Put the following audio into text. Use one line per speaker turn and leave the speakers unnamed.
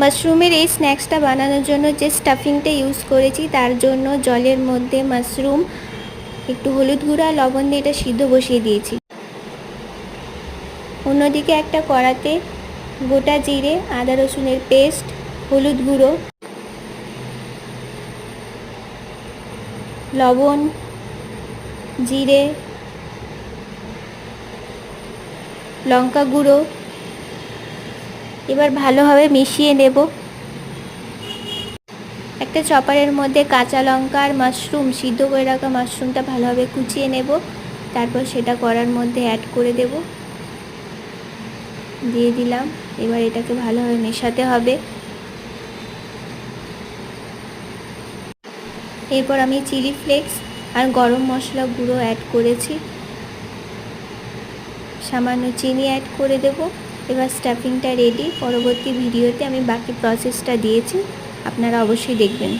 মাশরুমের এই স্ন্যাক্সটা বানানোর জন্য যে স্টাফিংটা ইউজ করেছি তার জন্য জলের মধ্যে মাশরুম, একটু হলুদ গুঁড়ো আর লবণ দিয়ে এটা সিদ্ধ বসিয়ে দিয়েছি। অন্যদিকে একটা কড়াতে গোটা জিরে, আদা রসুনের পেস্ট, হলুদ গুঁড়ো, লবণ, জিরে, লঙ্কা গুঁড়ো এবার ভালোভাবে মিশিয়ে নেব। একটা চপারের মধ্যে কাঁচা লঙ্কা আর মাশরুম, সিদ্ধ করে রাখা মাশরুমটা ভালোভাবে কুচিয়ে নেব। তারপর সেটা কড়ার মধ্যে অ্যাড করে দেব, দিয়ে দিলাম। এবার এটাকে ভালোভাবে মেশাতে হবে। এরপর আমি চিলি ফ্লেক্স আর গরম মশলা গুঁড়ো অ্যাড করেছি, সামান্য চিনি অ্যাড করে দেব। এবার স্টাফিংটা রেডি। পরবর্তী ভিডিওতে আমি বাকি প্রসেসটা দিয়েছি, আপনারা অবশ্যই দেখবেন।